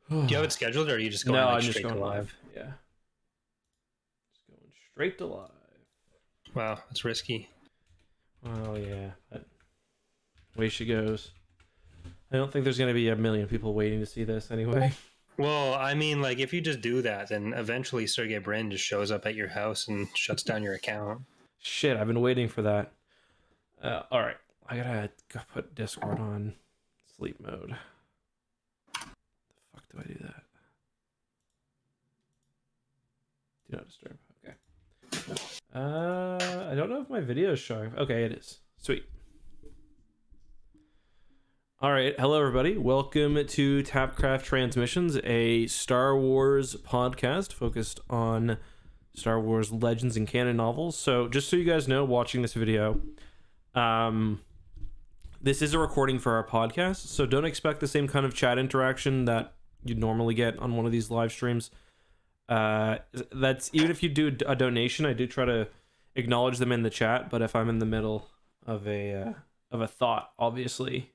Do you have it scheduled, or are you just going No, like, I'm just straight going to live. Yeah. Just going straight to live. Wow, that's risky. Oh, yeah. But way she goes. I don't think there's going to be a million people waiting to see this anyway. Well, I mean, like, if you just do that, then eventually Sergey Brin just shows up at your house and shuts down your account. Shit, I've been waiting for that. All right. I gotta go put Discord on sleep mode. The fuck do I do that? Do not disturb. Okay. I don't know if my video is showing. Okay, it is. Sweet. All right. Hello, everybody. Welcome to Tapcaf Transmissions, a Star Wars podcast focused on Star Wars legends and canon novels. So just so you guys know, watching this video, this is a recording for our podcast, so don't expect the same kind of chat interaction that you'd normally get on one of these live streams. That's even if you do a donation, I do try to acknowledge them in the chat, but if I'm in the middle of a thought, obviously,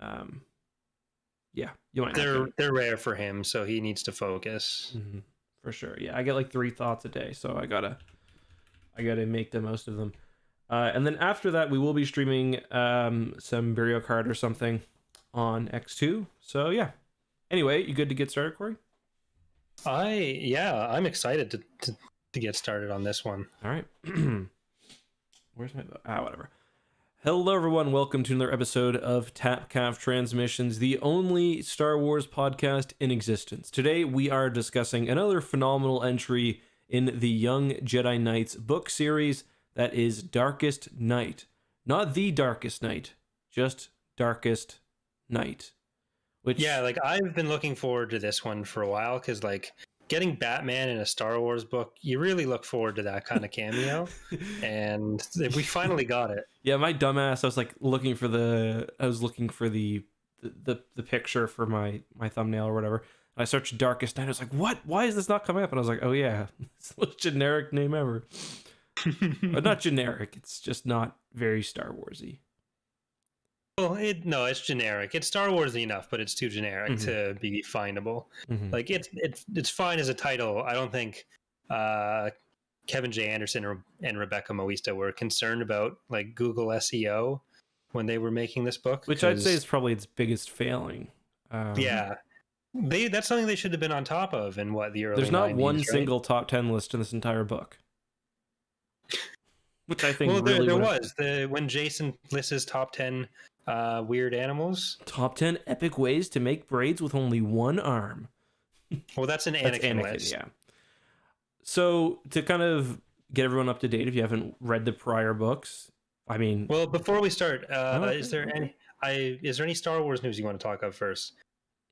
yeah, you might. They're rare for him, so he needs to focus. Mm-hmm. For sure. Yeah, I get like 3 thoughts a day, so I gotta make the most of them. And then after that, we will be streaming some Burial Card or something on X2. So yeah. Anyway, you good to get started, Corey? I'm excited to get started on this one. All right. Where's my whatever. Hello, everyone. Welcome to another episode of Tapcaf Transmissions, the only Star Wars podcast in existence. Today, we are discussing another phenomenal entry in the Young Jedi Knights book series. That is Darkest Night. Not the Darkest Night, just Darkest Night. Which, yeah, like, I've been looking forward to this one for a while, because, like, getting Batman in a Star Wars book, you really look forward to that kind of cameo. And we finally got it. Yeah, my dumbass, I was looking for the picture for my thumbnail or whatever. And I searched Darkest Night. I was like, what? Why is this not coming up? And I was like, oh yeah, it's the most generic name ever. But not generic, it's just not very Star Warsy. Well, it's generic. It's Star Warsy enough, but it's too generic to be findable. Like, it's fine as a title. I don't think Kevin J. Anderson and Rebecca Moista were concerned about like Google SEO when they were making this book, which I'd say is probably its biggest failing. Yeah, that's something they should have been on top of in the early. There's not 90s, one right? single top 10 list in this entire book. Which I think there really was when Jacen lists his top 10 weird animals. Top 10 epic ways to make braids with only one arm. Well, that's an Anakin list. Yeah. So to kind of get everyone up to date, if you haven't read the prior books, I mean, well, before we start, is there any Star Wars news you want to talk of first?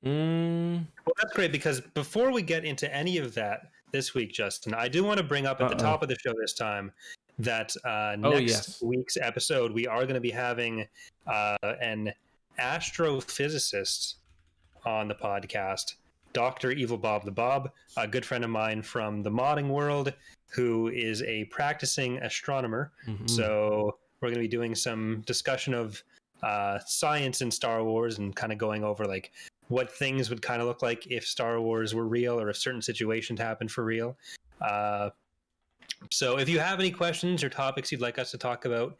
Well, that's great, because before we get into any of that this week, Justin, I do want to bring up at the top of the show this time that next week's episode, we are going to be having an astrophysicist on the podcast, Dr. Evil Bob the Bob, a good friend of mine from the modding world, who is a practicing astronomer. So we're going to be doing some discussion of science in Star Wars and kind of going over like what things would kind of look like if Star Wars were real or if certain situations happened for real. So if you have any questions or topics you'd like us to talk about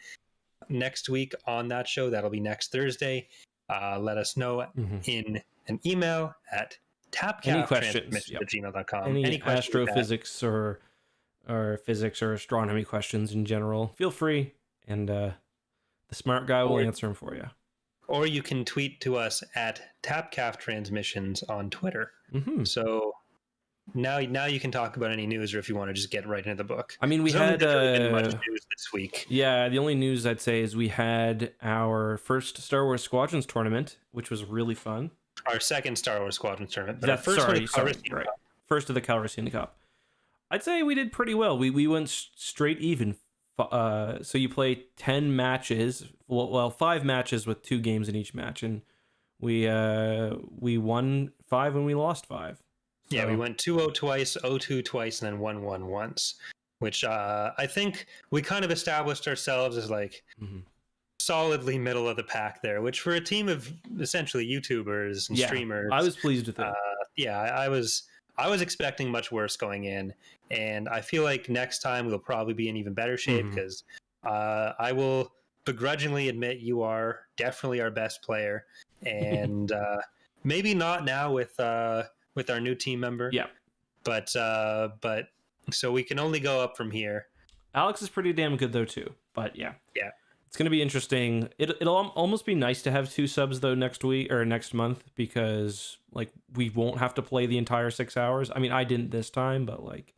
next week on that show, that'll be next Thursday. Let us know in an email at tapcaftransmissions@gmail.com. Any astrophysics or physics or astronomy questions in general, feel free, and the smart guy will answer them for you. Or you can tweet to us at Tapcaf Transmissions on Twitter. So now you can talk about any news, or if you want to just get right into the book. I mean, we had much news this week. Yeah, the only news I'd say is we had our first Star Wars Squadrons tournament, which was really fun. Our second Star Wars Squadrons tournament. Right. First of the Calrissian Cup. I'd say we did pretty well. We went straight even. So you play 10 matches. Well, 5 matches with 2 games in each match, and we won 5 and we lost 5. So. Yeah, we went 2-0 twice, 0-2 twice, and then 1-1 once. Which I think we kind of established ourselves as like solidly middle of the pack there, which for a team of essentially YouTubers and streamers, I was pleased with it. I was expecting much worse going in, and I feel like next time we'll probably be in even better shape because I will begrudgingly admit you are definitely our best player, and maybe not now with our new team member. Yeah, but so we can only go up from here. Alex is pretty damn good though too. But yeah. It's going to be interesting. It'll almost be nice to have 2 subs though next week or next month because like we won't have to play the entire 6 hours. I mean, I didn't this time, but like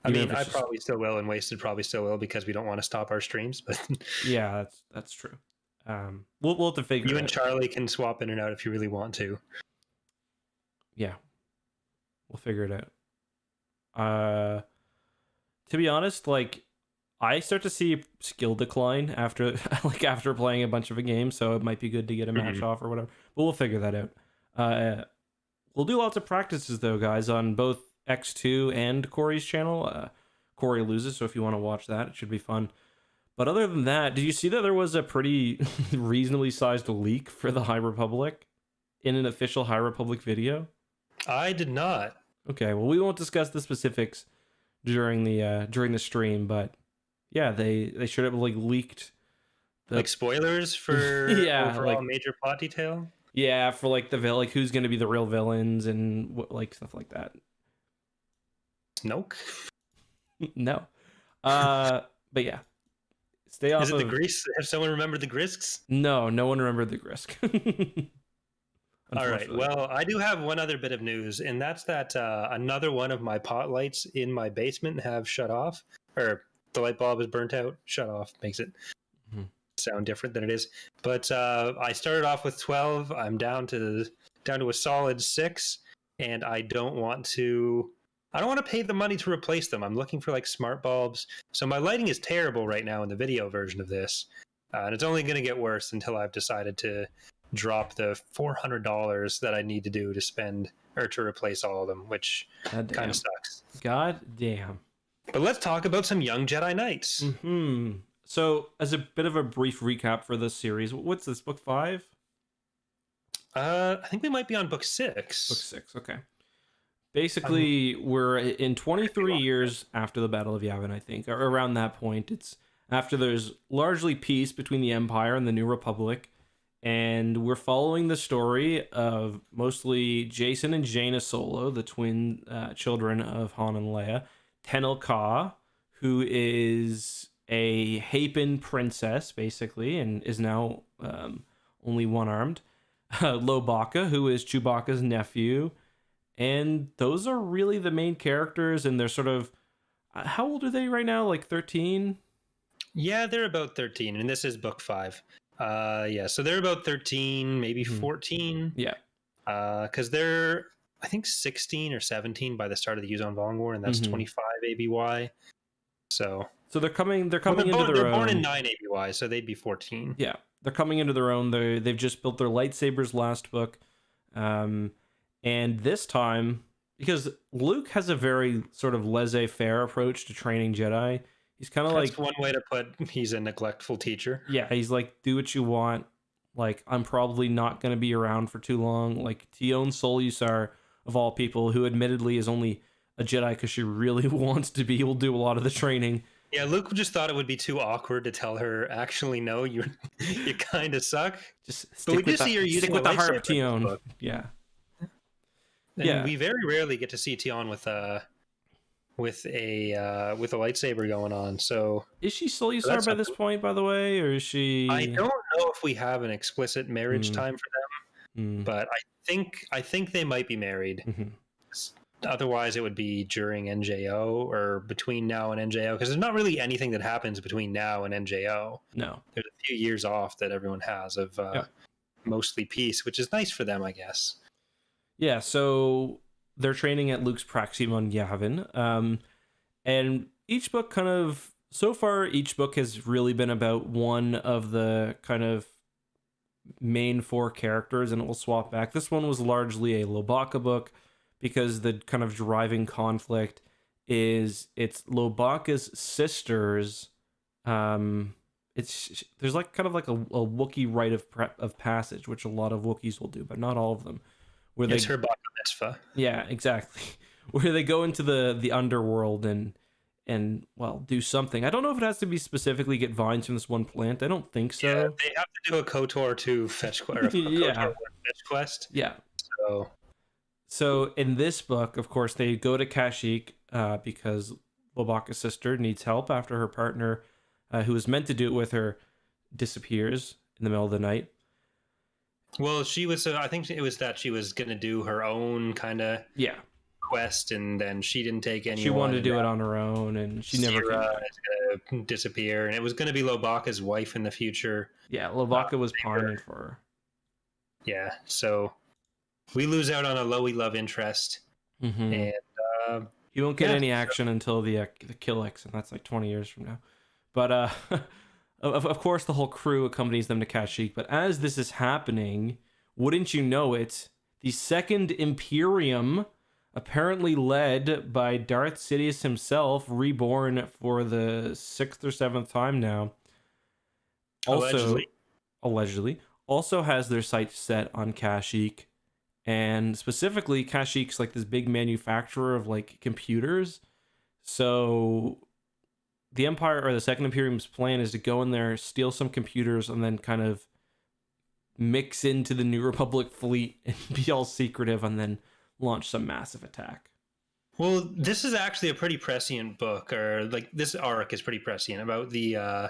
I mean, I probably still will, and Wasted probably still will because we don't want to stop our streams. But yeah, that's true. We'll have to figure. You and Charlie can swap in and out if you really want to. Yeah, we'll figure it out. To be honest, like I start to see skill decline after playing a bunch of a game, so it might be good to get a match off or whatever. But we'll figure that out. We'll do lots of practices though, guys, on both X2 and Corey's channel. Corey loses, so if you want to watch that, it should be fun. But other than that, did you see that there was a pretty reasonably sized leak for the High Republic in an official High Republic video? I did not. Okay, well, we won't discuss the specifics during the stream, but yeah, they should have like leaked like spoilers for overall major plot detail. Yeah, for like like who's going to be the real villains and like stuff like that. Snoke? No. But yeah. Stay off. Is it the Grease? Have someone remembered the Grisks? No one remembered the Grisk. All right. Well, I do have one other bit of news, and that's that another one of my pot lights in my basement have shut off, or the light bulb is burnt out. Shut off makes it sound different than it is. But I started off with 12. I'm down to a solid 6, and I don't want to pay the money to replace them. I'm looking for like smart bulbs. So my lighting is terrible right now in the video version of this, and it's only going to get worse until I've decided to drop the $400 that I need to do to spend or to replace all of them, which kind of sucks. God damn. But let's talk about some Young Jedi Knights. So, as a bit of a brief recap for this series, what's this, book 5? I think we might be on book 6. Book 6, okay. Basically, we're in 23 years after the Battle of Yavin, I think, or around that point. It's after there's largely peace between the Empire and the New Republic, and we're following the story of mostly Jacen and Jaina Solo, the twin children of Han and Leia, Tenel Ka, who is a Hapan princess, basically, and is now only one-armed, Lobaka, who is Chewbacca's nephew, and those are really the main characters, and they're sort of... how old are they right now? Like 13? Yeah, they're about 13, and this is book 5. So they're about 13, maybe 14. Yeah. Because they're, I think, 16 or 17 by the start of the Yuuzhan Vong War, and that's 25 ABY. So they're coming into their own. They're born in 9 ABY, so they'd be 14. Yeah, they're coming into their own. They've just built their lightsabers last book, and this time, because Luke has a very sort of laissez-faire approach to training Jedi. He's kind of like... That's one way to put he's a neglectful teacher. Yeah, he's like, do what you want. Like, I'm probably not going to be around for too long. Like, Tion Solusar, of all people, who admittedly is only a Jedi because she really wants to be, will do a lot of the training. Yeah, Luke just thought it would be too awkward to tell her, actually, no, you kind of suck. Just stick with the harp, Tion. Yeah. And we very rarely get to see Tion with a lightsaber going on. So is she Solusar by this point, by the way, or is she? I don't know if we have an explicit marriage time for them, but I think they might be married. Otherwise, it would be during NJO or between now and NJO, because there's not really anything that happens between now and NJO. No, there's a few years off that everyone has of mostly peace, which is nice for them, I guess. Yeah. So they're training at Luke's Praxeum on Yavin. And each book so far, each book has really been about one of the kind of main 4 characters, and it will swap back. This one was largely a Lobaka book because the kind of driving conflict is it's Lobaka's sisters, and there's like kind of like a Wookiee rite of passage, which a lot of Wookiees will do, but not all of them. Where it's her bar mitzvah. Yeah, exactly. Where they go into the underworld and well, do something. I don't know if it has to be specifically get vines from this one plant. I don't think so. Yeah, they have to do a KOTOR 2 fetch quest. Yeah. Fetch quest. Yeah. So in this book, of course, they go to Kashyyyk because Lobaka's sister needs help after her partner, who was meant to do it with her, disappears in the middle of the night. Well, she was. I think it was that she was going to do her own kind of quest, and then she didn't take any. She wanted to do it on her own, and she never came back. Is going to disappear, and it was going to be Lobaka's wife in the future. Yeah, Lobaka was pining for her. Yeah, so we lose out on a Loey love interest, and you won't get any action until the Kashyyyk, and that's like 20 years from now. But of course, the whole crew accompanies them to Kashyyyk. But as this is happening, wouldn't you know it, the second Imperium, apparently led by Darth Sidious himself, reborn for the 6th or 7th time now, allegedly, also has their sights set on Kashyyyk. And specifically, Kashyyyk's like this big manufacturer of like computers. So the Empire, or the Second Imperium's plan, is to go in there, steal some computers, and then kind of mix into the New Republic fleet and be all secretive, and then launch some massive attack. Well, this is actually a pretty prescient book, or like this arc is pretty prescient about the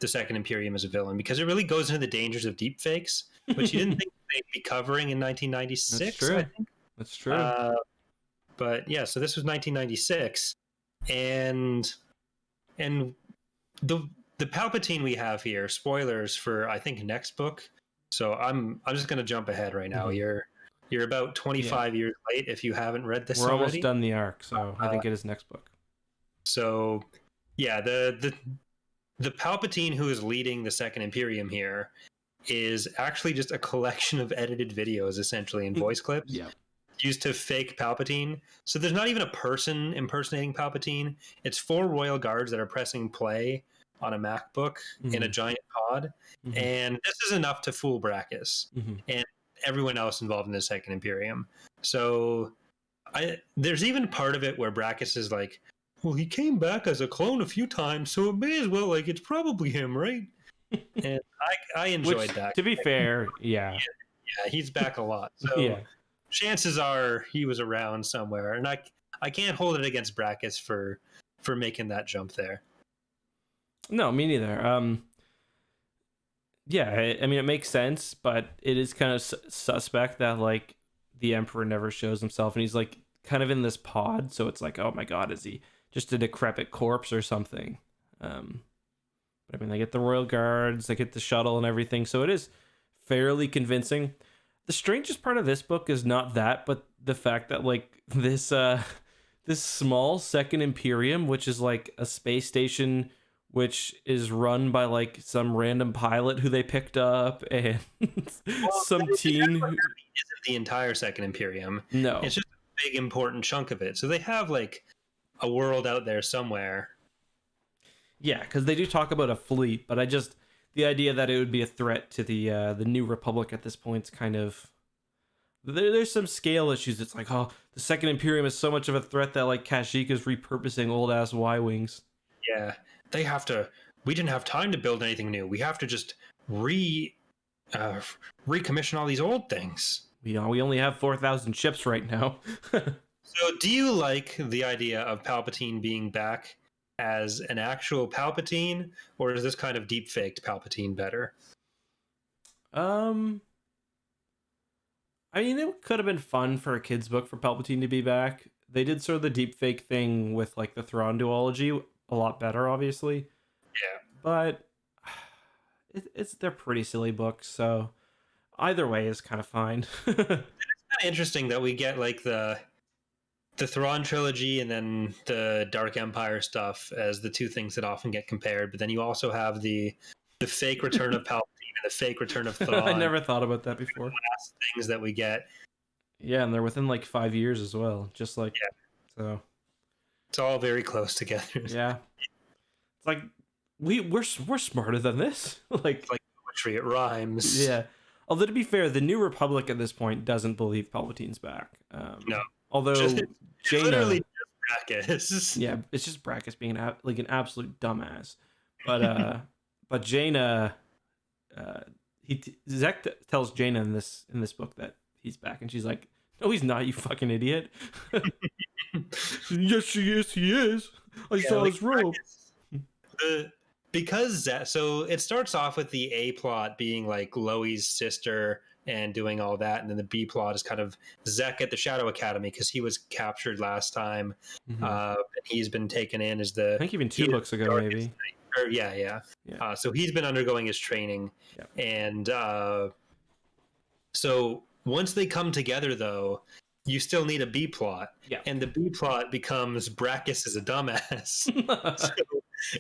Second Imperium as a villain, because it really goes into the dangers of deepfakes, which you didn't think they'd be covering in 1996. That's true. I think. That's true. But yeah, so this was 1996, and the Palpatine we have here, spoilers for I think next book. So I'm just going to jump ahead right now. You're about 25 years late if you haven't read this. We're already. Almost done the arc, so I think it is next book. So yeah, the Palpatine who is leading the Second Imperium here is actually just a collection of edited videos, essentially, in voice clips. Yeah. Used to fake Palpatine. So there's not even a person impersonating Palpatine. It's 4 royal guards that are pressing play on a MacBook in a giant pod. And this is enough to fool Brackis and everyone else involved in the Second Imperium. So there's even part of it where Brackis is like, well, he came back as a clone a few times, so it may as well, like, it's probably him, right? And I enjoyed that. To be fair, yeah, he's back a lot. So chances are he was around somewhere, and I can't hold it against Brackis for making that jump there. No, me neither. I mean, it makes sense, but it is kind of suspect that like the Emperor never shows himself, and he's like kind of in this pod, so it's like, oh my god, is he just a decrepit corpse or something? But I mean, they get the royal guards, they get the shuttle and everything, so it is fairly convincing. The strangest part of this book is not that, but the fact that like this small Second Imperium, which is like a space station which is run by like some random pilot who they picked up, and some teen who isn't the entire Second Imperium. No, it's just a big important chunk of it. So they have like a world out there somewhere. Yeah, because they do talk about a fleet, but the idea that it would be a threat to the New Republic at this point is kind of... There's some scale issues. It's like, oh, the Second Imperium is so much of a threat that like Kashyyyk is repurposing old-ass Y-Wings. Yeah, they have to... We didn't have time to build anything new. We have to just recommission all these old things. We only have 4,000 ships right now. So do you like the idea of Palpatine being back as an actual Palpatine, or is this kind of deep-faked Palpatine better? I mean, it could have been fun for a kid's book for Palpatine to be back. They did sort of the deep-fake thing with like the Thrawn duology a lot better, obviously. Yeah. But they're pretty silly books, so either way is kind of fine. It's kind of interesting that we get like the Thrawn trilogy and then the Dark Empire stuff as the two things that often get compared, but then you also have the fake return of Palpatine and the fake return of Thrawn. I never thought about that before. Last things that we get. Yeah, and they're within like 5 years as well, just like... Yeah. So... It's all very close together. Yeah. It's like we're smarter than this. Like poetry, it rhymes. Yeah. Although to be fair, the New Republic at this point doesn't believe Palpatine's back. No. Although Jaina, literally just Brackis. Yeah, it's just Brackis being like an absolute dumbass. But Jaina, Zek tells Jaina in this book that he's back, and she's like, "No, he's not, you fucking idiot." Yes, he is. I saw his robe. Because so it starts off with the A plot being like Loi's sister and doing all that, and then the B plot is kind of Zek at the Shadow Academy because he was captured last time. And he's been taken in as I think even 2 books ago, maybe. Yeah. So he's been undergoing his training, and so once they come together, though, you still need a B plot, and the B plot becomes Brackis is a dumbass. So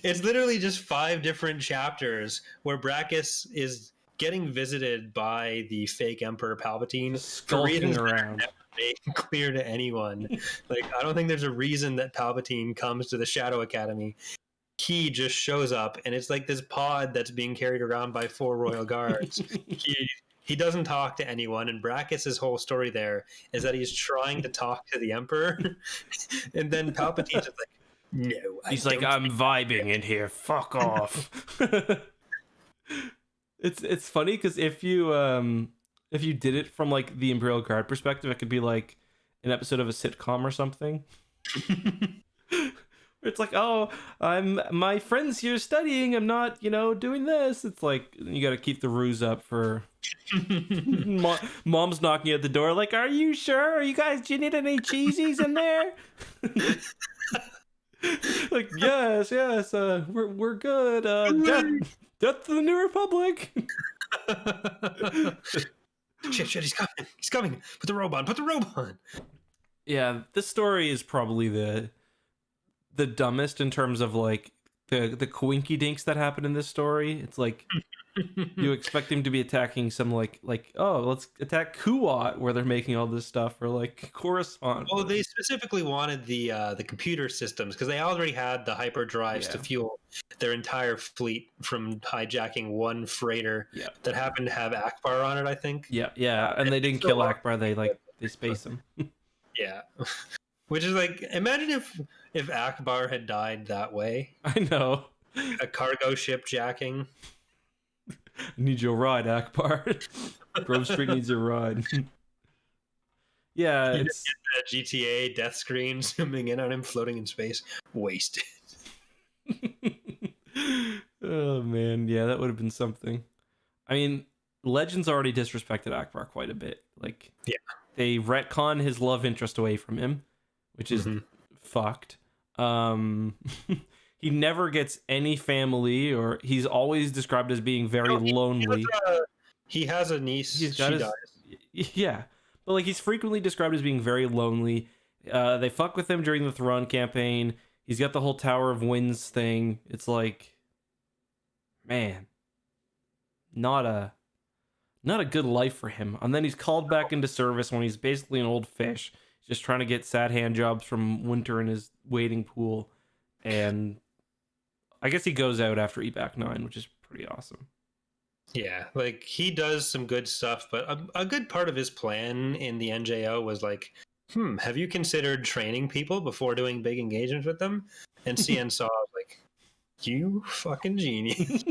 it's literally just 5 different chapters where Brackis is getting visited by the fake Emperor Palpatine, skulking around. Made clear to anyone. Like, I don't think there's a reason that Palpatine comes to the Shadow Academy. He just shows up, and it's like this pod that's being carried around by 4 royal guards. He doesn't talk to anyone, and Brackis' whole story there is that he's trying to talk to the Emperor, and then Palpatine's just like, "No." He's like, "I'm vibing in here. Fuck off." It's funny because if you did it from like the Imperial Guard perspective, it could be like an episode of a sitcom or something. It's like, "Oh, my friend's here studying. I'm not, doing this." It's like you got to keep the ruse up for mom's knocking at the door. Like, "Are you sure? Do you need any cheesies in there?" Like, yes. We're good. Death to the New Republic. Shit, he's coming. Put the robe on. Yeah, this story is probably the dumbest in terms of like the coinky dinks that happen in this story. It's like you expect him to be attacking some like oh, let's attack Kuat where they're making all this stuff, or like Coruscant. Well, they specifically wanted the computer systems because they already had the hyperdrives to fuel their entire fleet from hijacking one freighter that happened to have Akbar on it, I think. Yeah, and they didn't kill Akbar. They space him. Yeah. Which is like, imagine if Akbar had died that way. I know. A cargo ship jacking. Need your ride, Akbar. Grove Street needs your ride. Yeah, it's get the GTA death screen zooming in on him floating in space. Wasted. Oh man, yeah, that would have been something. I mean, Legends already disrespected Akbar quite a bit. Like, they retcon his love interest away from him, which is fucked. He never gets any family, or he's always described as being very lonely. He has a niece. She dies. Yeah, but like he's frequently described as being very lonely. They fuck with him during the Thrawn campaign. He's got the whole Tower of Winds thing. It's like, man, not a good life for him. And then he's called back into service when he's basically an old fish, just trying to get sad hand jobs from Winter in his wading pool. And I guess he goes out after Ebac 9, which is pretty awesome. Yeah, like he does some good stuff, but a good part of his plan in the NJO was like, have you considered training people before doing big engagements with them? And CN Saw was like, you fucking genius.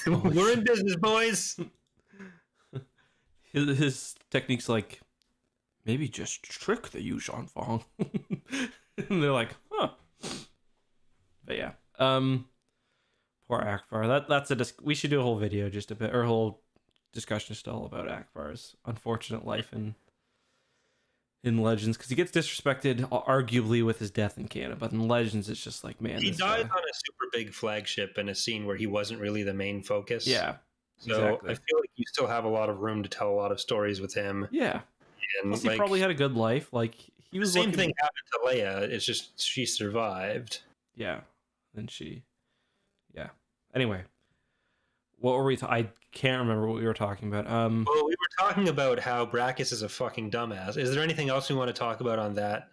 We're in business, boys. His technique's like, maybe just trick the Yuuzhan Vong. And they're like, huh. But yeah, poor Akbar. We should do a whole video just a bit, or a whole discussion still about Akbar's unfortunate life in Legends, because he gets disrespected arguably with his death in canon, but in Legends it's just like, man, he died on a super big flagship in a scene where he wasn't really the main focus. Yeah, so exactly. I feel like you still have a lot of room to tell a lot of stories with him. Yeah, and plus he probably had a good life. Like, he was the same thing happened to Leia. It's just she survived. Yeah, and anyway, what were we I can't remember what we were talking about. Well, we were talking about how Brackis is a fucking dumbass. Is there anything else we want to talk about on that?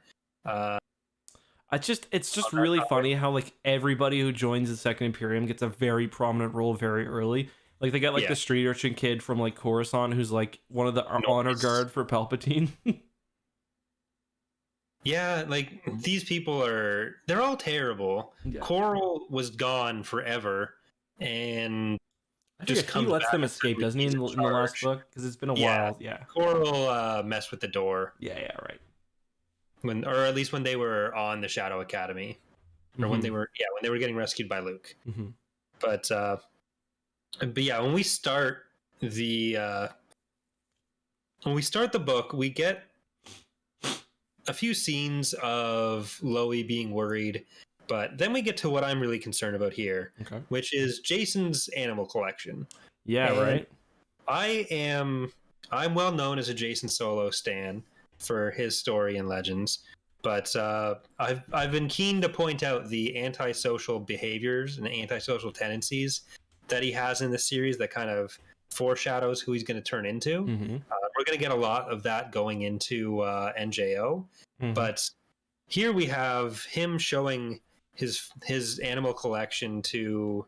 It's just really funny how like everybody who joins the Second Imperium gets a very prominent role very early. Like they got like the street urchin kid from like Coruscant who's like one of the honor guard for Palpatine. Yeah, like these people they're all terrible. Yeah. Coral was gone forever, and just he lets them escape, doesn't he, in the last book? Because it's been a while. Yeah, Coral messed with the door. Yeah, right. Or at least when they were on the Shadow Academy, or when they were getting rescued by Luke. But yeah, when we start the book, we get a few scenes of Loie being worried, but then we get to what I'm really concerned about here, which is Jacen's animal collection. Yeah, and right. I'm well known as a Jacen Solo stan for his story and legends, but I've been keen to point out the antisocial behaviors and antisocial tendencies that he has in the series that kind of foreshadows who he's going to turn into. We're going to get a lot of that going into NJO, but here we have him showing his animal collection to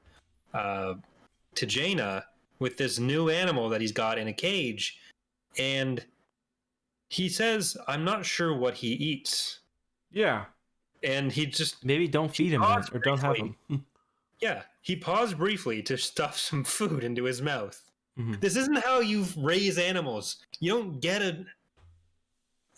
Jaina with this new animal that he's got in a cage, and he says, "I'm not sure what he eats." Yeah, and he just maybe don't feed him or don't have him. Yeah, he paused briefly to stuff some food into his mouth. This isn't how you raise animals. You don't get an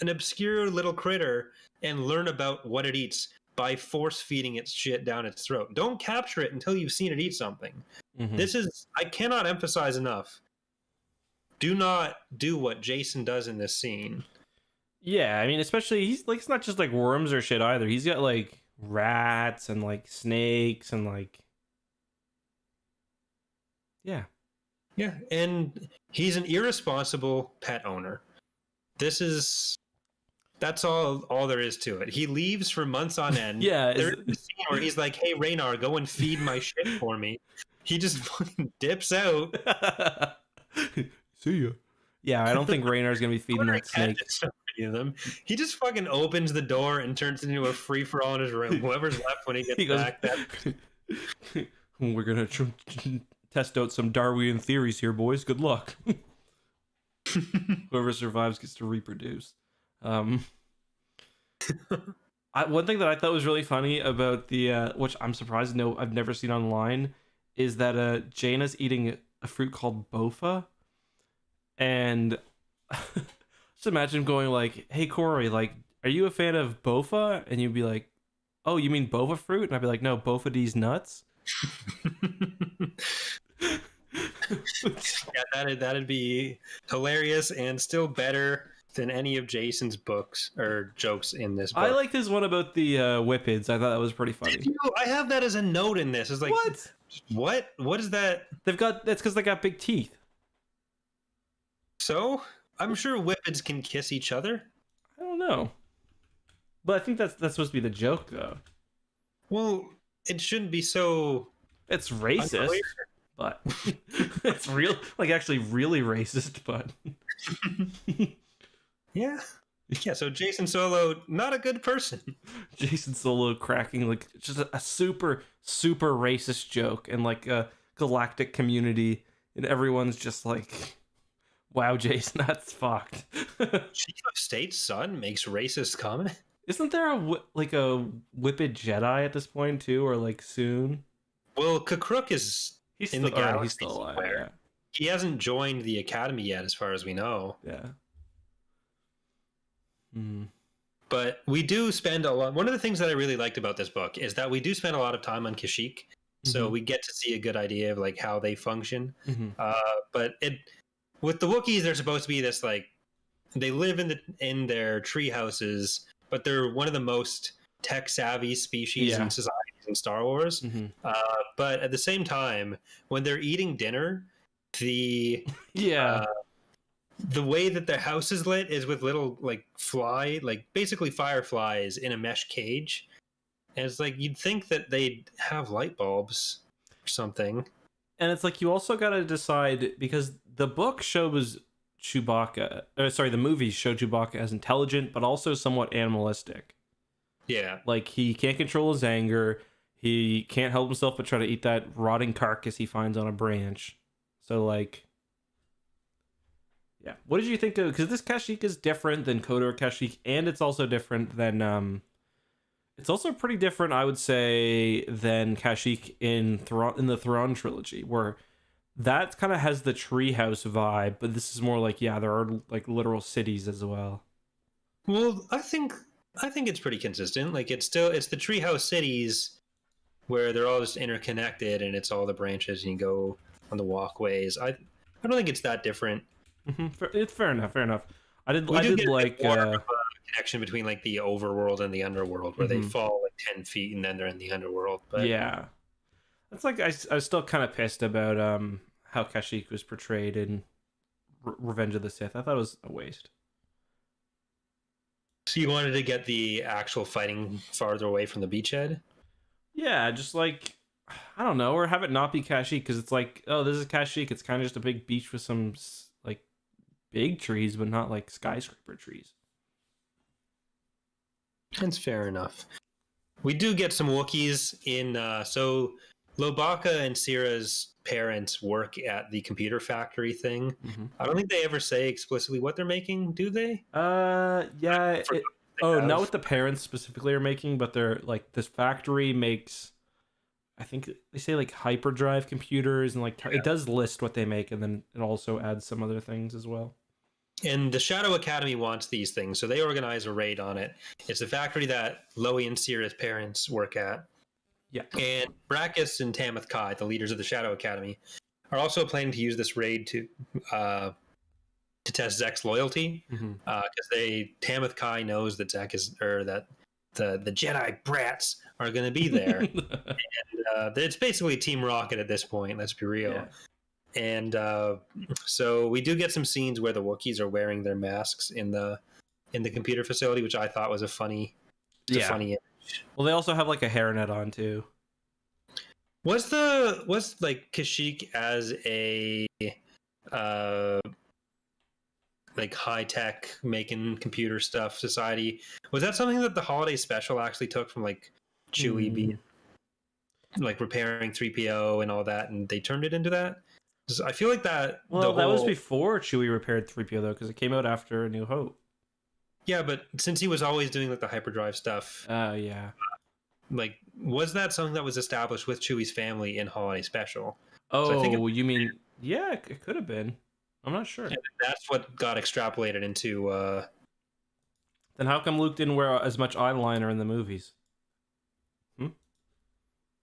obscure little critter and learn about what it eats by force feeding its shit down its throat. Don't capture it until you've seen it eat something. I cannot emphasize enough. Do not do what Jacen does in this scene. Yeah, I mean, especially he's like, it's not just like worms or shit either. He's got like rats and like snakes and like, yeah, and he's an irresponsible pet owner. That's all there is to it. He leaves for months on end. Yeah, there's a scene where he's like, "Hey, Raynar, go and feed my shit for me." He just fucking dips out. See ya. Yeah, I don't think Raynar's gonna be feeding that snake. Them. He just fucking opens the door and turns it into a free for all in his room. Whoever's left when he gets back. We're gonna test out some Darwinian theories here, boys. Good luck. Whoever survives gets to reproduce. One thing that I thought was really funny about the which I'm surprised I've never seen online, is that Jaina's eating a fruit called bofa, and just imagine going like, "Hey Corey, like, are you a fan of bofa?" And you'd be like, "Oh, you mean bofa fruit?" And I'd be like, "No, bofa these nuts." Yeah, that'd be hilarious and still better than any of Jacen's books or jokes in this book. I liked his one about the whippids. I thought that was pretty funny. I have that as a note in this. It's like, what is that? That's because they got big teeth. So I'm sure whippids can kiss each other. I don't know, but I think that's supposed to be the joke, though. Well, it shouldn't be so. It's racist, unclear. But it's real, like actually really racist. But yeah. So Jacen Solo, not a good person. Jacen Solo cracking like just a super racist joke and like a galactic community, and everyone's just like, "Wow, Jacen, that's fucked." Chief of State's son makes racist comment. Isn't there a Whipped Jedi at this point too, or like soon? Well, Kashyyyk is in the galaxy. He's still alive. Yeah. He hasn't joined the Academy yet, as far as we know. Yeah. But we do spend a lot. One of the things that I really liked about this book is that we do spend a lot of time on Kashyyyk, so we get to see a good idea of like how they function. But with the Wookiees, they're supposed to be this like, they live in their tree houses, but they're one of the most tech savvy species in societies in Star Wars. But at the same time, when they're eating dinner, the way that their house is lit is with little basically fireflies in a mesh cage. And it's like, you'd think that they'd have light bulbs or something. And it's like, you also got to decide, because the book shows the movies show Chewbacca as intelligent, but also somewhat animalistic. Yeah. Like, he can't control his anger. He can't help himself but try to eat that rotting carcass he finds on a branch. So, like, yeah. What did you think of? Because this Kashyyyk is different than KOTOR Kashyyyk, and it's also different than it's also pretty different, I would say, than Kashyyyk in the Thrawn trilogy, where that kind of has the treehouse vibe, but this is more like, yeah, there are like literal cities as well. Well, I think it's pretty consistent. Like it's the treehouse cities where they're all just interconnected, and it's all the branches, and you go on the walkways. I don't think it's that different. It's fair enough. Fair enough. I did Get like more of a connection between like the overworld and the underworld, where they fall like 10 feet and then they're in the underworld. But yeah, that's like I was still kind of pissed about how Kashyyyk was portrayed in Revenge of the Sith. I thought it was a waste. So you wanted to get the actual fighting farther away from the beachhead? Yeah, just like, I don't know, or have it not be Kashyyyk, because it's like, oh, this is Kashyyyk. It's kind of just a big beach with some like big trees, but not like skyscraper trees. That's fair enough. We do get some Wookiees in. So Lobaka and Sira's parents work at the computer factory thing. I don't think they ever say explicitly what they're making, do they? Yeah. Not what the parents specifically are making, but they're like, this factory makes, I think they say like hyperdrive computers, and like it does list what they make, and then it also adds some other things as well. And the Shadow Academy wants these things, so they organize a raid on it. It's a factory that Loie and Sira's parents work at. Yeah. And Brackis and Tamith Kai, the leaders of the Shadow Academy, are also planning to use this raid to test Zek's loyalty, because Tamith Kai knows that Zek is, or that the Jedi brats are going to be there. And it's basically Team Rocket at this point. Let's be real. Yeah. And so we do get some scenes where the Wookiees are wearing their masks in the computer facility, which I thought was a funny image. Well, they also have like a hairnet on too. Was like Kashyyyk as a like high tech making computer stuff society? Was that something that the holiday special actually took from like Chewie being like repairing 3PO and all that, and they turned it into that? I feel like that. Well, that was before Chewie repaired 3PO though, because it came out after A New Hope. Yeah, but since he was always doing like the hyperdrive stuff. Yeah. Like, was that something that was established with Chewie's family in Holiday Special? Oh, so you mean? Yeah, it could have been. I'm not sure. And that's what got extrapolated into. Then how come Luke didn't wear as much eyeliner in the movies?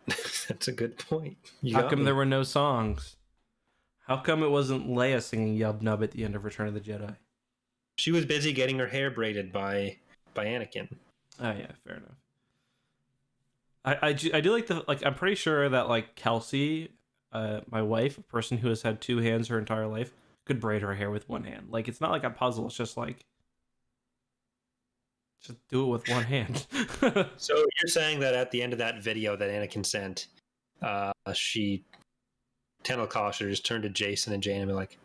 That's a good point. How come there were no songs? How come it wasn't Leia singing Yub Nub at the end of Return of the Jedi? She was busy getting her hair braided by Anakin. Oh yeah, fair enough. I do like I'm pretty sure that like Kelsey, my wife, a person who has had two hands her entire life, could braid her hair with one hand. Like, it's not like a puzzle. It's just like, just do it with one hand. So you're saying that at the end of that video that Anakin sent, Tenel Kashyyyk just turned to Jacen and Jane and be like,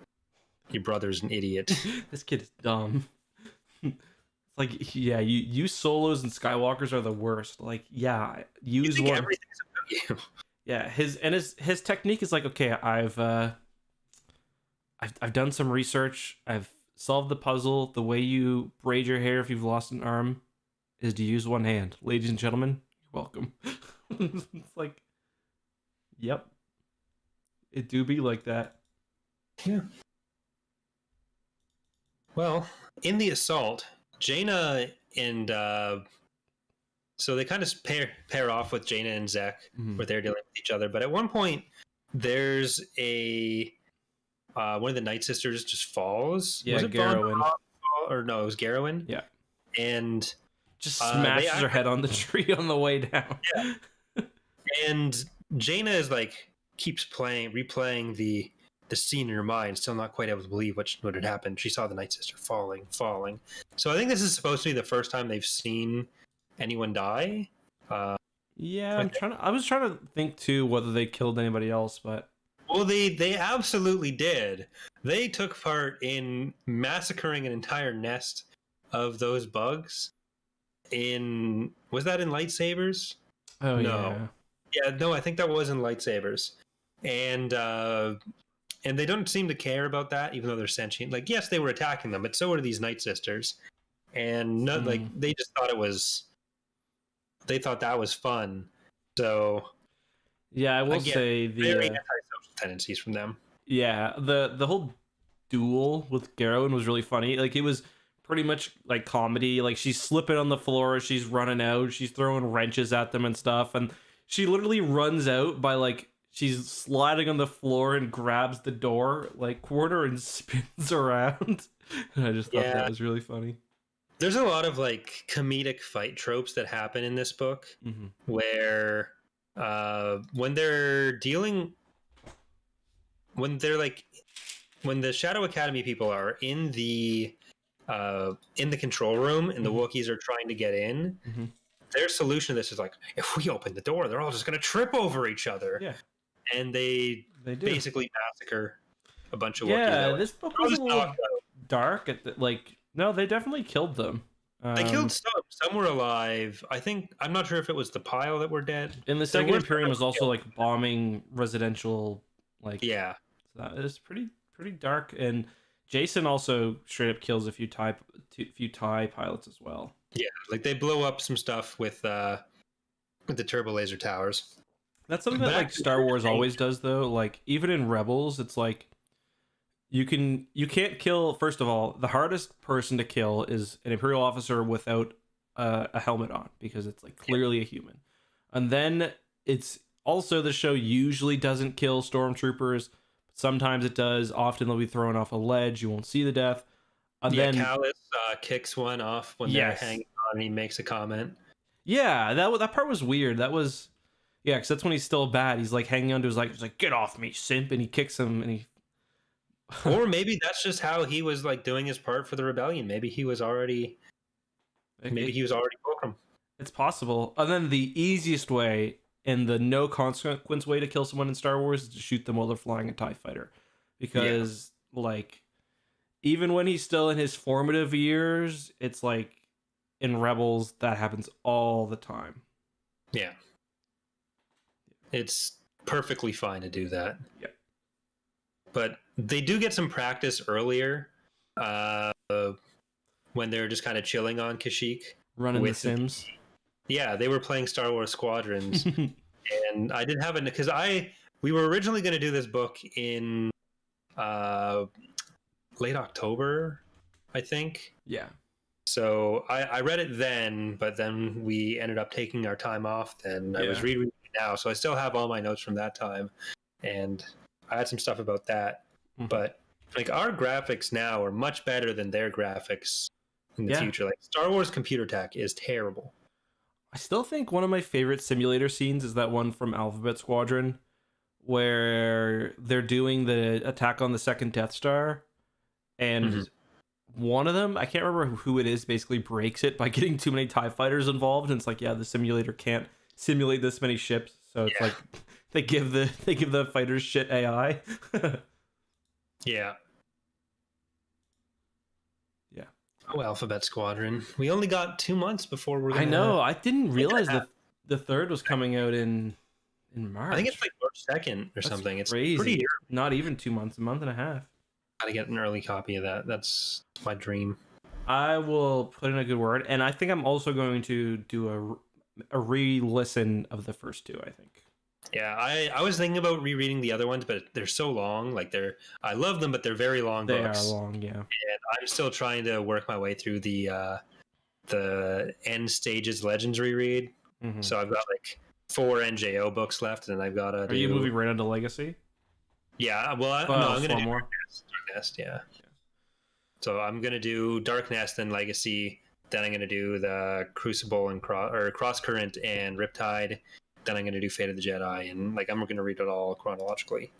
"Your brother's an idiot. This kid is dumb." It's like, yeah, you solos and Skywalkers are the worst. Like, yeah, use one. Everything's about you. Yeah, his technique is like, okay, I've done some research. I've solved the puzzle. The way you braid your hair if you've lost an arm is to use one hand. Ladies and gentlemen, you're welcome. It's like, yep, it do be like that. Yeah. Well, in the assault, Jaina and so they kind of pair off with Jaina and Zek, where they're dealing with each other. But at one point, there's a one of the Night Sisters just falls. Yeah, Garrowin. Or no, it was Garrowin. Yeah, and just smashes her head on the tree on the way down. Yeah, and Jaina is like keeps replaying the scene in her mind, still not quite able to believe what had happened. She saw the Night Sister falling. So I think this is supposed to be the first time they've seen anyone die. Yeah, I was trying to think too whether they killed anybody else, but well, they absolutely did. They took part in massacring an entire nest of those bugs, was that in lightsabers? Oh No. Yeah, no, I think that was in lightsabers. And they don't seem to care about that, even though they're sentient. Like, yes, they were attacking them, but so were these Night Sisters. And like they just thought they thought that was fun. So yeah, I will say very antisocial tendencies from them. Yeah, the whole duel with Garrowen was really funny. Like, it was pretty much like comedy. Like, she's slipping on the floor, she's running out, she's throwing wrenches at them and stuff, and she literally runs out by like she's sliding on the floor and grabs the door like corner and spins around. And I just thought that was really funny. There's a lot of like comedic fight tropes that happen in this book, where when the Shadow Academy people are in the control room and the Wookiees are trying to get in, their solution to this is like, if we open the door, they're all just going to trip over each other. Yeah, and they basically massacre a bunch of Wookiees. Yeah, this book was a little dark. No, they definitely killed them. They killed some. Some were alive. I'm not sure if it was the pile that were dead. And the second Imperium was also like bombing residential. Yeah, so that is pretty dark. And Jacen also straight up kills a few TIE pilots as well. Yeah, like they blow up some stuff with the turbo laser towers. That's something that like Star Wars always does, though. Like, even in Rebels, it's like you can't kill. First of all, the hardest person to kill is an Imperial officer without a helmet on, because it's like clearly a human. And then it's also, the show usually doesn't kill stormtroopers. Sometimes it does. Often they'll be thrown off a ledge. You won't see the death. And then Callus kicks one off when they're hanging on, and he makes a comment. Yeah, that part was weird. That was because that's when he's still bad. He's like hanging onto his he's like, "Get off me, simp!" And he kicks him, and he. Or maybe that's just how he was like doing his part for the rebellion. Maybe he was already. Maybe he was already Fulcrum. It's possible. And then the easiest way and the no consequence way to kill someone in Star Wars is to shoot them while they're flying a TIE fighter, because like, even when he's still in his formative years, it's like in Rebels that happens all the time. Yeah. It's perfectly fine to do that. Yeah. But they do get some practice earlier when they're just kind of chilling on Kashyyyk. Running the Sims. Yeah, they were playing Star Wars Squadrons. And I didn't have it because we were originally going to do this book in late October, I think. Yeah. So I read it then, but then we ended up taking our time off. Then I was rereading it now, so I still have all my notes from that time, and I had some stuff about that. But like, our graphics now are much better than their graphics in the future. Like, Star Wars computer tech is terrible. I still think one of my favorite simulator scenes is that one from Alphabet Squadron, where they're doing the attack on the second Death Star, and one of them, I can't remember who it is, basically breaks it by getting too many TIE fighters involved, and it's like, the simulator can't simulate this many ships, so it's like they give the fighters shit AI. Yeah. Oh, Alphabet Squadron. We only got 2 months before we're gonna... I know. I didn't realize that the third was coming out in March. I think it's like March 2nd or something. It's crazy. Pretty not even 2 months, a month and a half. Gotta get an early copy of that. That's my dream. I will put in a good word, and I think I'm also going to do a re-listen of the first two, I think. Yeah, I was thinking about rereading the other ones, but they're so long. Like, I love them, but they're very long books. They are long, yeah. And I'm still trying to work my way through the End Stages Legends reread. So I've got like 4 NJO books left, and I've got to. Are you moving right into Legacy? Yeah, well, I'm going to do Dark Nest. Yeah. So I'm going to do Dark Nest and Legacy. Then I'm going to do the Crucible and Cross Current and Riptide. Then I'm going to do Fate of the Jedi, and like, I'm going to read it all chronologically.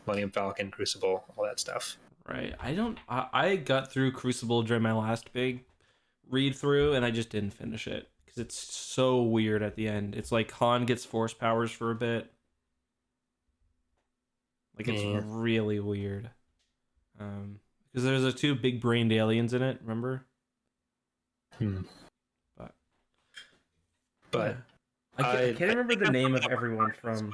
Millennium Falcon, Crucible, all that stuff. Right. I got through Crucible during my last big read through, and I just didn't finish it because it's so weird at the end. It's like Han gets force powers for a bit. Like, it's really weird. Because there's the 2 big brained aliens in it, remember? But But I can't remember the name of everyone from.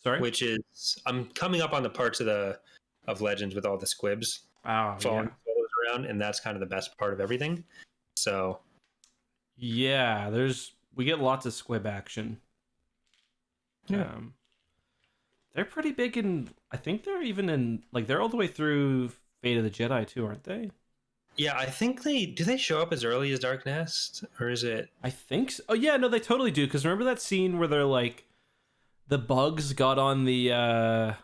Sorry, which is I'm coming up on the parts of Legends with all the squibs following around, and that's kind of the best part of everything. So yeah, we get lots of squib action. Yeah. They're pretty big in. I think they're even in they're all the way through Fate of the Jedi too, aren't they? Yeah, I think they show up as early as Dark Nest, or is it? I think so. Oh yeah, no, they totally do. Because remember that scene where they're like, the bugs got on the,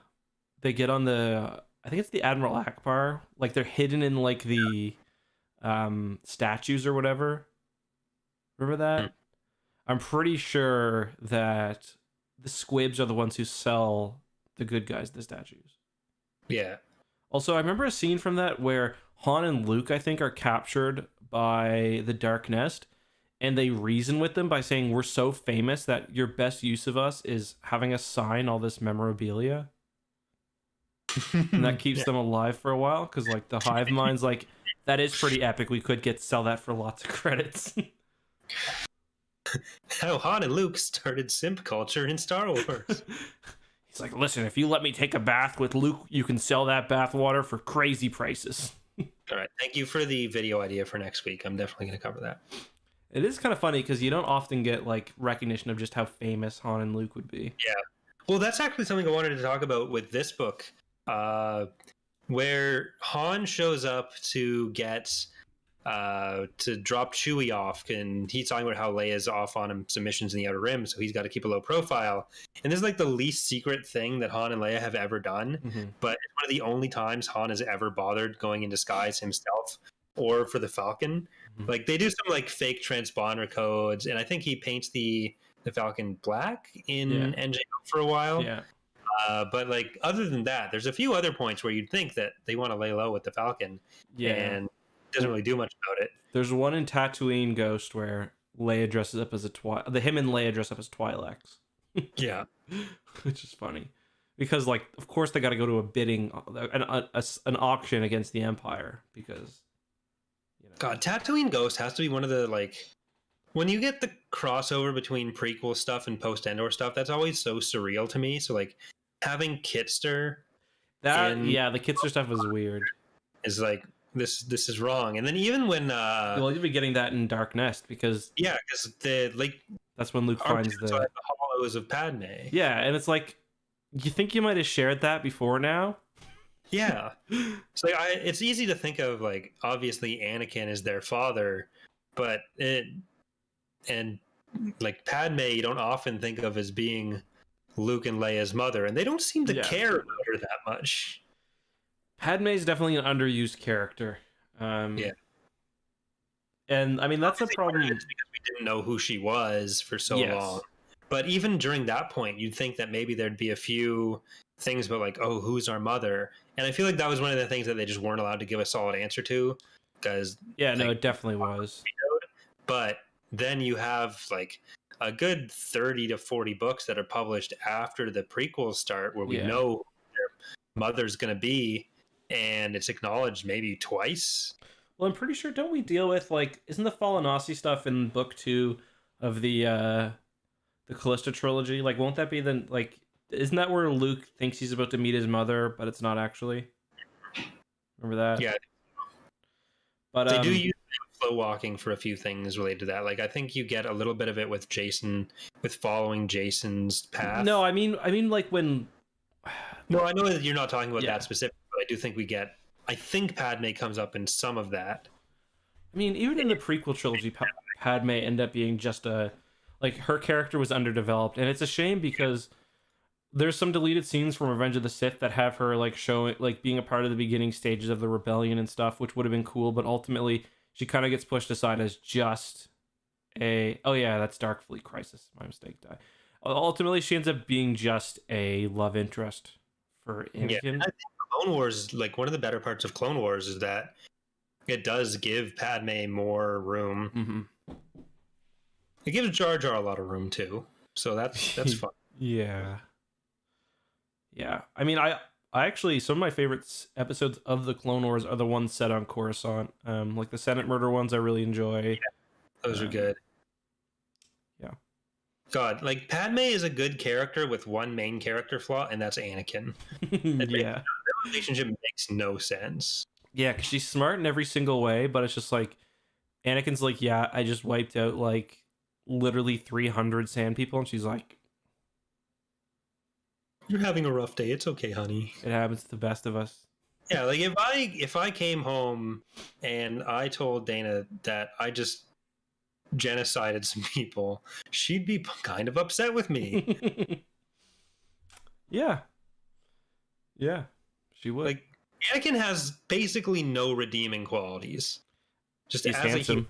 they get on the, I think it's the Admiral Akbar. Like they're hidden in like the, statues or whatever. Remember that? I'm pretty sure that the squibs are the ones who sell the good guys the statues. Yeah. Also, I remember a scene from that where Han and Luke, I think, are captured by the Dark Nest, and they reason with them by saying, we're so famous that your best use of us is having us sign all this memorabilia. And that keeps them alive for a while, because like the hive mind's like, that is pretty epic. We could sell that for lots of credits. How Han and Luke started simp culture in Star Wars. He's like, listen, if you let me take a bath with Luke, you can sell that bath water for crazy prices. All right. Thank you for the video idea for next week. I'm definitely going to cover that. It is kind of funny because you don't often get like recognition of just how famous Han and Luke would be. Yeah. Well, that's actually something I wanted to talk about with this book, where Han shows up to get to drop Chewie off, and he's talking about how Leia's off on some missions in the Outer Rim, so he's got to keep a low profile. And this is like the least secret thing that Han and Leia have ever done, but it's one of the only times Han has ever bothered going in disguise himself or for the Falcon. Like they do some like fake transponder codes, and I think he paints the Falcon black in NJ for a while. Yeah. But like other than that, there's a few other points where you'd think that they want to lay low with the Falcon. Yeah. And doesn't really do much about it. There's one in Tatooine Ghost where Leia dresses up as him and Leia dress up as Twi'leks. Yeah. Which is funny. Because like of course they got to go to a bidding an auction against the Empire because God, Tatooine Ghost has to be one of the like when you get the crossover between prequel stuff and post Endor stuff, that's always so surreal to me. So like having Kitster the Kitster stuff is weird. Is like this is wrong. And then even when you'll be getting that in Dark Nest because the like that's when Luke finds the hollows of Padme. Yeah, and it's like you think you might have shared that before now? Yeah. So it's easy to think of like obviously Anakin is their father, but like Padme you don't often think of as being Luke and Leia's mother, and they don't seem to care about her that much. Padme is definitely an underused character. And I mean that's a problem because we didn't know who she was for so long. But even during that point, you'd think that maybe there'd be a few things about like, oh, who's our mother? And I feel like that was one of the things that they just weren't allowed to give a solid answer to because it definitely was. But then you have like a good 30 to 40 books that are published after the prequels start where we know who their mother's going to be, and it's acknowledged maybe twice. Well, I'm pretty sure, don't we deal with like, isn't the Falanasi stuff in book 2 of the Callista trilogy? Like, won't that be the like? Isn't that where Luke thinks he's about to meet his mother, but it's not actually? Remember that? Yeah. But they do use flow walking for a few things related to that. Like, I think you get a little bit of it with Jacen, with following Jacen's path. No, I mean, like when. No, I know that you're not talking about that specific, but I do think we get. I think Padme comes up in some of that. I mean, even in the prequel trilogy, Padme ended up being just like her character was underdeveloped, and it's a shame because there's some deleted scenes from Revenge of the Sith that have her like showing, like being a part of the beginning stages of the rebellion and stuff, which would have been cool, but ultimately she kind of gets pushed aside as just that's Darkfleet Crisis. My mistake. Ultimately, she ends up being just a love interest for Anakin. Yeah, I think Clone Wars, like one of the better parts of Clone Wars, is that it does give Padme more room. Mm-hmm. It gives Jar Jar a lot of room too, so that's fun. Yeah. I mean, I actually, some of my favorite episodes of the Clone Wars are the ones set on Coruscant. Like the Senate murder ones, I really enjoy. Yeah, those are good. Yeah, God, like Padme is a good character with one main character flaw, and that's Anakin. Yeah. Their relationship makes no sense. Yeah, because she's smart in every single way, but it's just like Anakin's like, yeah, I just wiped out like literally 300 sand people, and she's like, you're having a rough day. It's okay, honey. it happens to the best of us. Yeah, like if I came home and I told Dana that I just genocided some people, she'd be kind of upset with me. Yeah, she would. Like Anakin has basically no redeeming qualities. Just he's as handsome.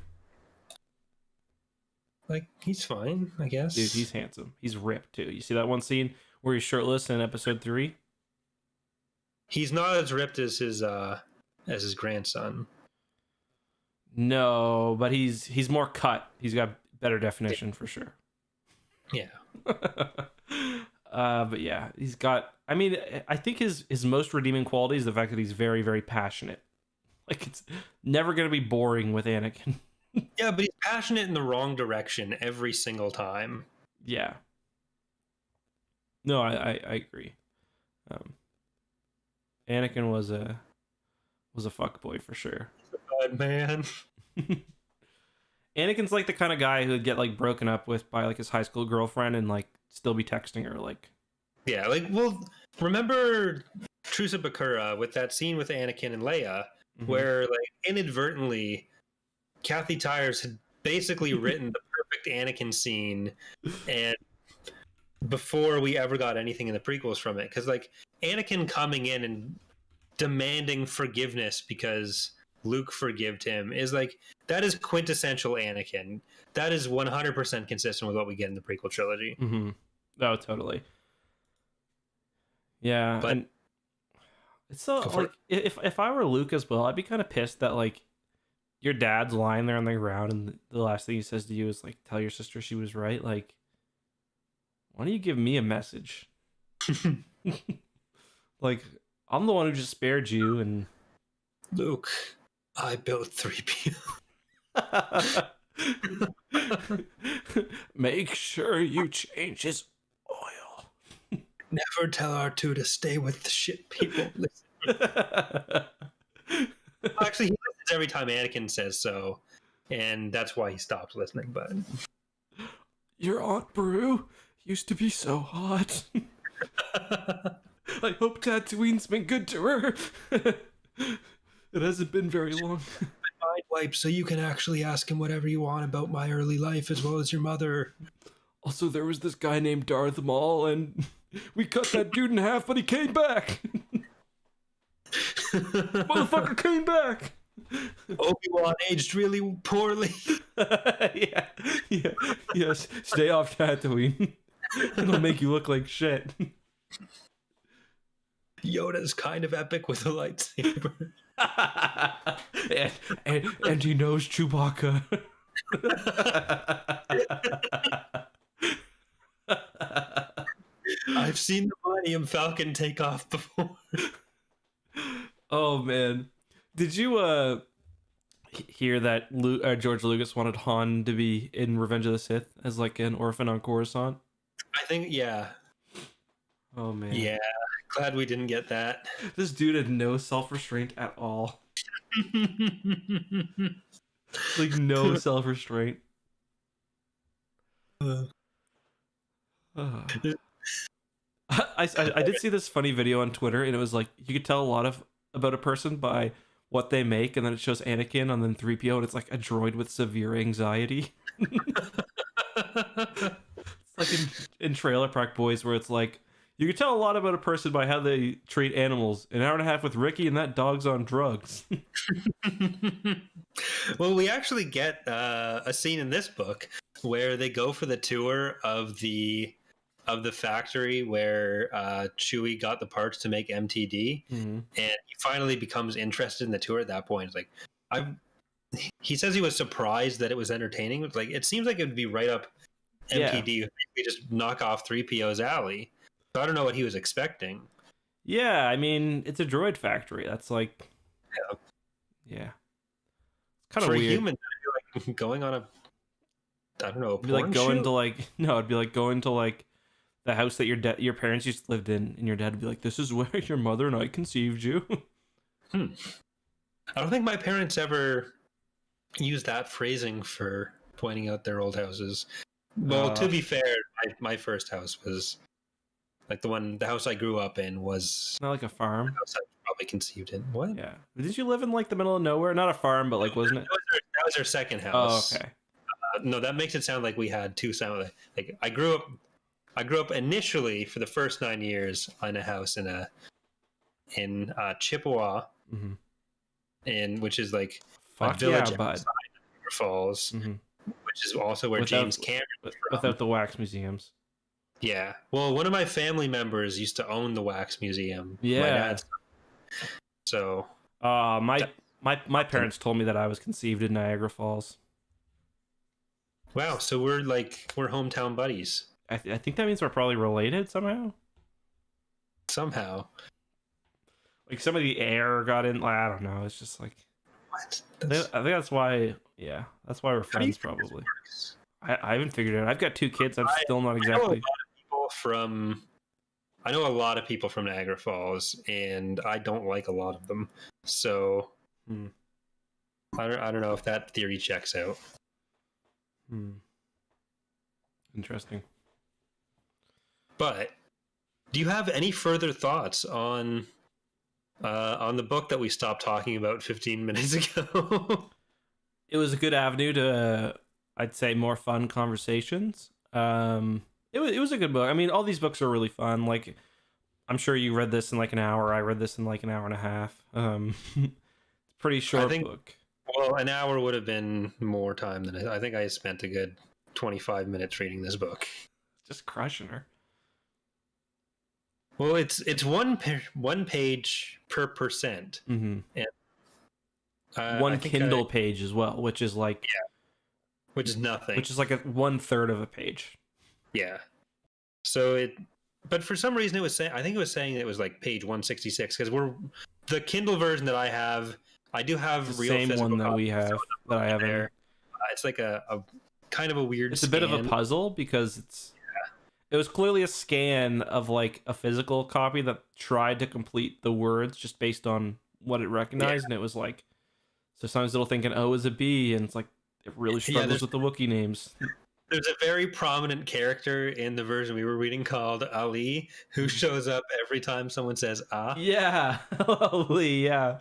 Like he's fine, I guess. Dude, he's handsome. He's ripped too. You see that one scene where he's shirtless in episode 3? He's not as ripped as his grandson. No, but he's more cut. He's got better definition for sure. Yeah. But yeah, he's got. I mean, I think his most redeeming quality is the fact that he's very, very passionate. Like it's never gonna be boring with Anakin. Yeah, but he's passionate in the wrong direction every single time. Yeah. No, I agree. Anakin was a fuckboy for sure. God, man. Anakin's like the kind of guy who would get like broken up with by like his high school girlfriend and like still be texting her like. Yeah, like well, remember Truce of Bakura with that scene with Anakin and Leia, where like inadvertently, Kathy Tyers had basically written the perfect Anakin scene, and before we ever got anything in the prequels from it, because like Anakin coming in and demanding forgiveness because Luke forgived him is like that is quintessential Anakin. That is 100% consistent with what we get in the prequel trilogy. Mm-hmm. Oh, totally. Yeah, but and it's so like if I were Luke as well, I'd be kind of pissed that like your dad's lying there on the ground and the last thing he says to you is like, "Tell your sister she was right." Like, why don't you give me a message? Like, I'm the one who just spared you, and Luke, I built 3PO. Make sure you change his oil. Never tell R2 to stay with the shit people. Actually, he listens every time Anakin says so, and that's why he stopped listening. But your Aunt Beru used to be so hot. I hope Tatooine's been good to her. It hasn't been very long. Mind wipe, so you can actually ask him whatever you want about my early life as well as your mother. Also, there was this guy named Darth Maul, and we cut that dude in half, but he came back. Motherfucker came back. Obi-Wan aged really poorly. Yes. Stay off Tatooine. It'll make you look like shit. Yoda's kind of epic with a lightsaber. and he knows Chewbacca. I've seen the Millennium Falcon take off before. Oh man, did you hear that George Lucas wanted Han to be in Revenge of the Sith as like an orphan on Coruscant? I think, yeah. Oh man. Yeah, glad we didn't get that. This dude had no self-restraint at all. Like no self-restraint. I did see this funny video on Twitter, and it was like you could tell a lot about a person by what they make, and then it shows Anakin and then 3PO, and it's like a droid with severe anxiety. It's like in Trailer Park Boys, where it's like you could tell a lot about a person by how they treat animals. An hour and a half with Ricky, and that dog's on drugs. Well, we actually get a scene in this book where they go for the tour of the factory where Chewie got the parts to make MTD, and he finally becomes interested in the tour at that point. It's like he says he was surprised that it was entertaining. It's like it seems like it would be right up MTD. We just knock off 3PO's alley. So I don't know what he was expecting. Yeah, I mean, it's a droid factory. That's like, yeah, it's kind of weird. For a human, I feel like going on a I don't know, It'd be like going to like no, it'd be like going to like the house that your parents used to live in, and your dad would be like, "This is where your mother and I conceived you." I don't think my parents ever used that phrasing for pointing out their old houses. Well, to be fair, my first house was like the house I grew up in was not like a farm. The house I probably conceived in. What? Yeah. Did you live in like the middle of nowhere? Not a farm, but like wasn't it? That was our second house. Oh, okay. No, that makes it sound like we had two sound. Like I grew up initially for the first 9 years in a house in Chippewa, which is like a village outside Niagara Falls, which is also where James Cameron was from. Without the wax museums. Yeah. Well, one of my family members used to own the wax museum. Yeah. My dad's. So. My parents told me that I was conceived in Niagara Falls. Wow. So we're hometown buddies. I think that means we're probably related somehow. Somehow. Like some of the air got in. Like, I don't know. It's just like. What? I think that's why. Yeah, that's why we're friends. Probably. I haven't figured it out. I've got 2 kids. I'm still not exactly. I know a lot of people from Niagara Falls, and I don't like a lot of them. So I don't know if that theory checks out. Interesting. But do you have any further thoughts on the book that we stopped talking about 15 minutes ago? It was a good avenue to, I'd say, more fun conversations. It was a good book. I mean, all these books are really fun. Like, I'm sure you read this in like an hour. I read this in like an hour and a half. It's a pretty short book. Well, an hour would have been more time than I think I spent a good 25 minutes reading this book. Just crushing her. Well, it's one page per percent. And, one Kindle page as well, which is like which is nothing. Which is like 1/3 of a page. Yeah. So but for some reason I think it was saying it was like page 166 because the Kindle version that I have. I do have the real same one that we have that I have there. It's like a kind of a weird. It's a bit of a puzzle because it was clearly a scan of like a physical copy that tried to complete the words just based on what it recognized, and it was like so sometimes it'll think an O is a B, and it's like it really struggles with the Wookiee names. There's a very prominent character in the version we were reading called Ali, who shows up every time someone says "ah." Yeah, Ali. Yeah.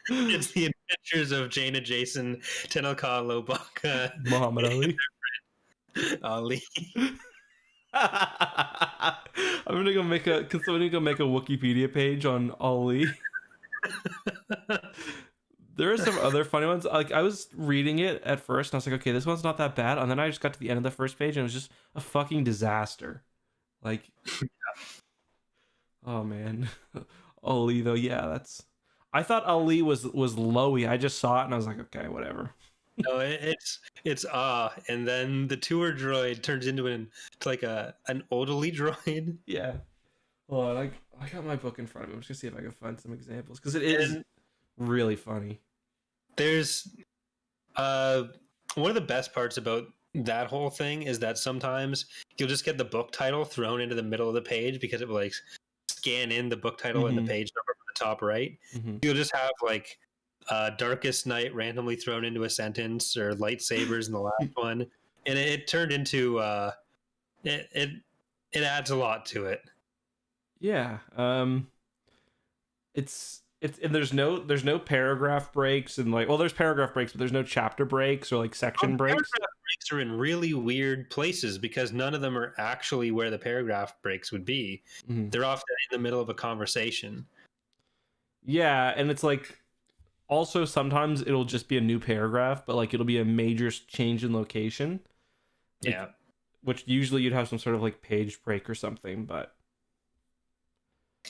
It's the adventures of Jaina, Jacen, Tenelka, Lobaka, Muhammad Ali. Ali. I'm gonna go make a Wikipedia page on Ali. There are some other funny ones. Like I was reading it at first, and I was like, "Okay, this one's not that bad." And then I just got to the end of the first page, and it was just a fucking disaster. Like, oh man, Ali though, yeah, that's. I thought Ali was Loey. I just saw it, and I was like, "Okay, whatever." No, it's and then the tour droid turns into an orderly droid. Yeah. Hold on, I got my book in front of me. I'm just gonna see if I can find some examples because it is really funny. There's one of the best parts about that whole thing is that sometimes you'll just get the book title thrown into the middle of the page because it will like scan in the book title and the page number from the top right. You'll just have like Darkest Night randomly thrown into a sentence or lightsabers in the last one, and it turned into it adds a lot to it. Yeah. It's and there's no paragraph breaks and like, well, there's paragraph breaks, but there's no chapter breaks or like section breaks. Paragraph breaks are in really weird places because none of them are actually where the paragraph breaks would be. They're often in the middle of a conversation. Yeah, and it's like also sometimes it'll just be a new paragraph, but like it'll be a major change in location. Like, yeah. Which usually you'd have some sort of like page break or something, but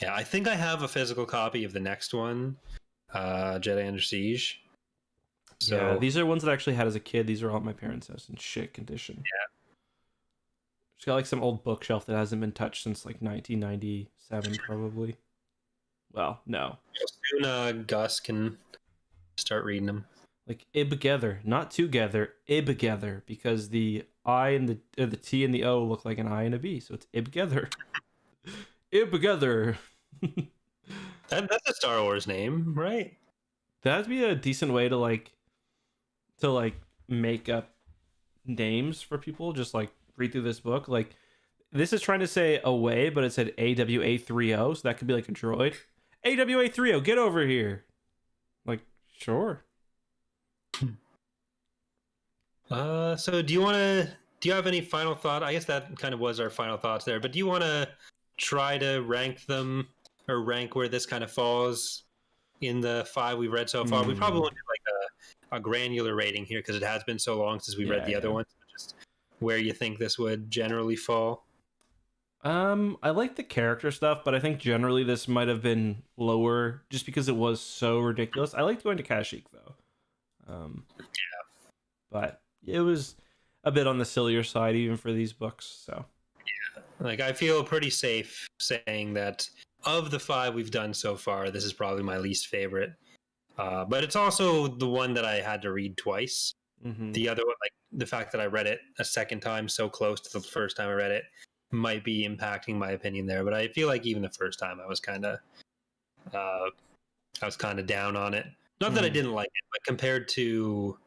yeah, I think I have a physical copy of the next one, Jedi Under Siege. So yeah, these are ones that I actually had as a kid. These are all at my parents' house in shit condition. Yeah. It's got like some old bookshelf that hasn't been touched since like 1997, probably. Well, no. Soon Gus can start reading them. like together, not together, together, because the I and the T and the O look like an I and a B, so it's together. Together. That's a Star Wars name, right? That'd be a decent way to make up names for people. Just like read through this book. Like this is trying to say away, but it said AWA30, so that could be like a droid. AWA30, get over here. Like, sure. So do you have any final thought? I guess that kind of was our final thoughts there, but do you want to try to rank them or rank where this kind of falls in the 5 we've read so far? We probably won't do like a granular rating here because it has been so long since we read the other ones. Just where you think this would generally fall. I like the character stuff, but I think generally this might have been lower just because it was so ridiculous. I liked going to Kashyyyk though. But it was a bit on the sillier side even for these books, so yeah, like I feel pretty safe saying that of the 5 we've done so far, this is probably my least favorite. But it's also the one that I had to read twice. The other one, like the fact that I read it a second time so close to the first time I read it, might be impacting my opinion there. But I feel like even the first time I was kind of down on it. Not that I didn't like it, but compared to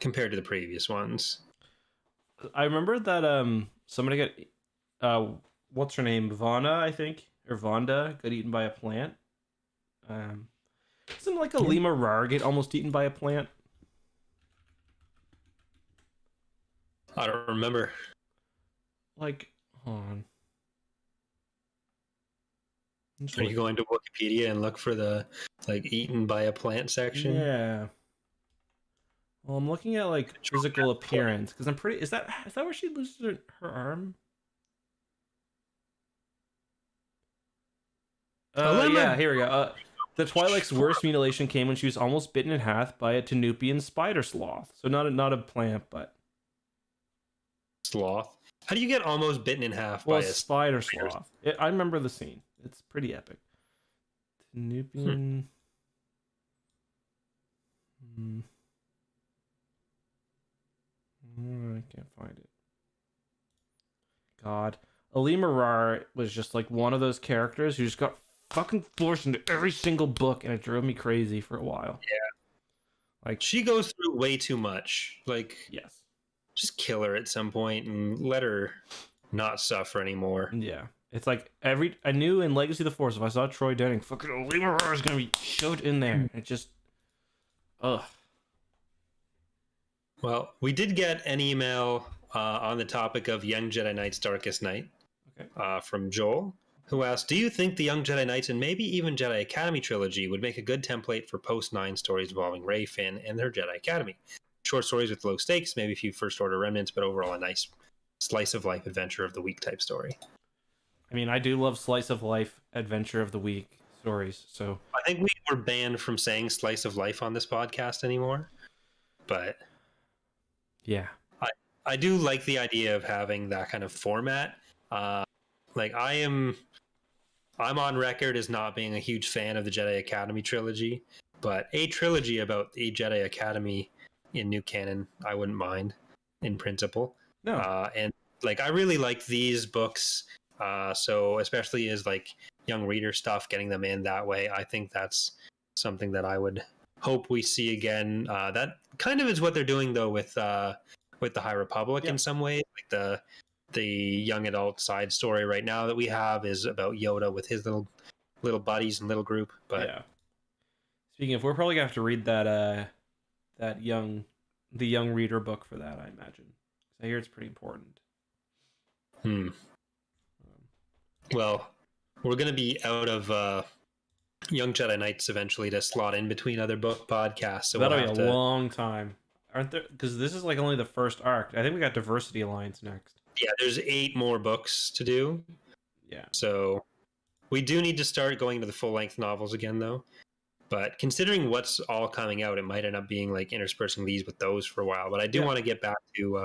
the previous ones. I remember that somebody got what's her name, Vana, I think, or Vonda, got eaten by a plant. Isn't like a Lima Rar get almost eaten by a plant? I don't remember. Like, hold on. Are you going to Wikipedia and look for the like eaten by a plant section? Yeah. Well, I'm looking at like physical appearance because I'm pretty. Is that where she loses her arm? Yeah, here we go. The Twi'lek's worst mutilation came when she was almost bitten in half by a Tanupian spider sloth. So not a plant, but sloth. How do you get almost bitten in half by a spider sloth? I remember the scene. It's pretty epic. Tanupian. I can't find it. God. Alima Rar was just like one of those characters who just got fucking forced into every single book, and it drove me crazy for a while. Yeah. Like, she goes through way too much. Like, yes. Just kill her at some point and let her not suffer anymore. Yeah. It's like I knew in Legacy of the Force, if I saw Troy Denning, fucking Alima Rar is gonna be shoved in there. It just, ugh. Well, we did get an email on the topic of Young Jedi Knights Darkest Night from Joel, who asked, do you think the Young Jedi Knights and maybe even Jedi Academy trilogy would make a good template for post-9 stories involving Rey, Finn, and their Jedi Academy? Short stories with low stakes, maybe a few First Order remnants, but overall a nice slice of life adventure of the week type story. I mean, I do love slice of life adventure of the week stories, so I think we were banned from saying slice of life on this podcast anymore, but yeah, I do like the idea of having that kind of format. Like I'm on record as not being a huge fan of the Jedi Academy trilogy, but a trilogy about the Jedi Academy in new canon, I wouldn't mind in principle. No. And like I really like these books. So especially as like young reader stuff, getting them in that way, I think that's something that I would hope we see again. That kind of is what they're doing though with the High Republic in some way. Like the young adult side story right now that we have is about Yoda with his little buddies and little group. But yeah. Speaking of, we're probably gonna have to read the young reader book for that, I imagine. I hear it's pretty important. Well, we're going to be out of Young Jedi Knights eventually to slot in between other book podcasts. So that'll be a long time, aren't there? Because this is like only the first arc. I think we got Diversity Alliance next. Yeah, there's 8 more books to do. Yeah. So we do need to start going to the full-length novels again, though. But considering what's all coming out, it might end up being like interspersing these with those for a while. But I do want to get back to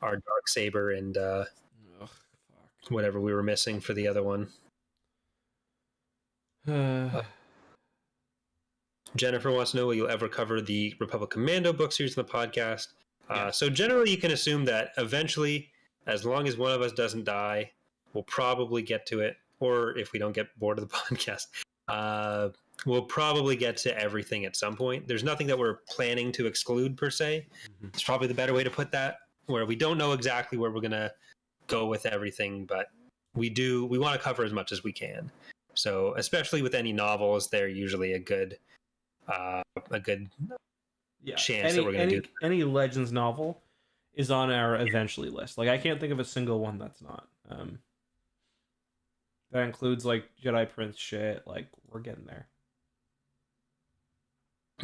our Darksaber and whatever we were missing for the other one. Jennifer wants to know, will you ever cover the Republic Commando book series in the podcast? So generally, you can assume that eventually, as long as one of us doesn't die, we'll probably get to it. Or if we don't get bored of the podcast, we'll probably get to everything at some point. There's nothing that we're planning to exclude per se. It's probably the better way to put that, where we don't know exactly where we're going to go with everything, but we want to cover as much as we can. So especially with any novels, they're usually a good chance that we're going to do. Any Legends novel is on our eventually list. Like, I can't think of a single one that's not. That includes like Jedi Prince shit. Like, we're getting there.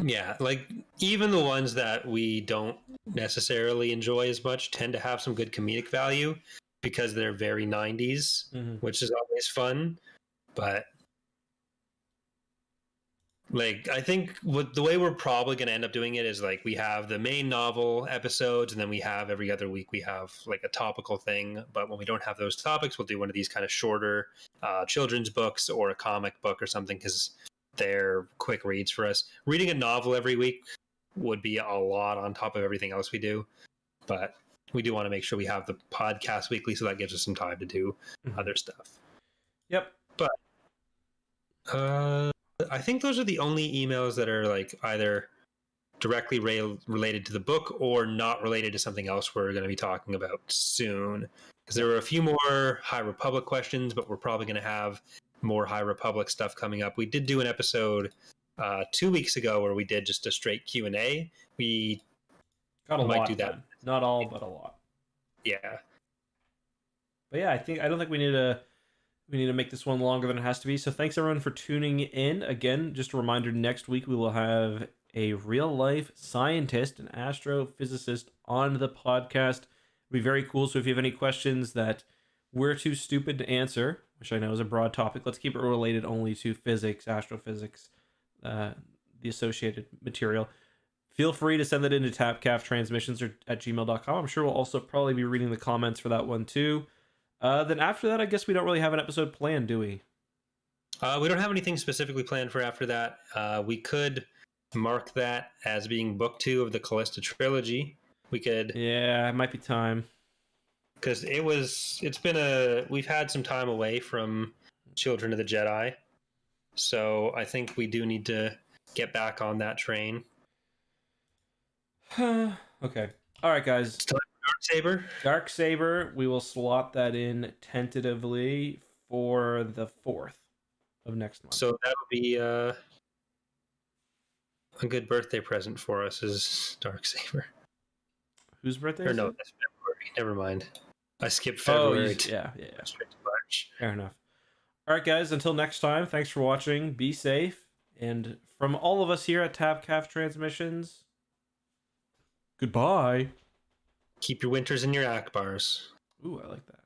Yeah, like even the ones that we don't necessarily enjoy as much tend to have some good comedic value because they're very 90s, which is always fun. But like, I think the way we're probably going to end up doing it is like we have the main novel episodes, and then we have every other week we have like a topical thing. But when we don't have those topics, we'll do one of these kind of shorter children's books or a comic book or something, because they're quick reads for us. Reading a novel every week would be a lot on top of everything else we do. But we do want to make sure we have the podcast weekly, so that gives us some time to do other stuff. Yep. But I think those are the only emails that are like either directly related to the book or not related to something else we're going to be talking about soon. Because there were a few more High Republic questions, but we're probably going to have more High Republic stuff coming up. We did do an episode 2 weeks ago where we did just a straight Q&A. We got a might lot do that. done. Not all, but a lot. Yeah. But yeah, I don't think we need to make this one longer than it has to be. So thanks everyone for tuning in. Again, just a reminder, next week we will have a real life scientist, an astrophysicist on the podcast. It'll be very cool. So if you have any questions that we're too stupid to answer, which I know is a broad topic, let's keep it related only to physics, astrophysics, the associated material. Feel free to send that into Tapcaf Transmissions or at gmail.com. I'm sure we'll also probably be reading the comments for that one too. Then after that, I guess we don't really have an episode planned, do we? We don't have anything specifically planned for after that. We could mark that as being book 2 of the Callista trilogy. We could. Yeah, it might be time. Because we've had some time away from Children of the Jedi. So I think we do need to get back on that train. Okay. All right, guys. Dark Saber. We will slot that in tentatively for the 4th of next month. So that would be a good birthday present for us, is Dark Saber. Whose birthday? Or no, that's February. Never mind. I skipped February. Yeah. Straight to March. Fair enough. All right, guys. Until next time, thanks for watching. Be safe. And from all of us here at Tapcaf Transmissions, goodbye. Keep your winters in your Akbars. Ooh, I like that.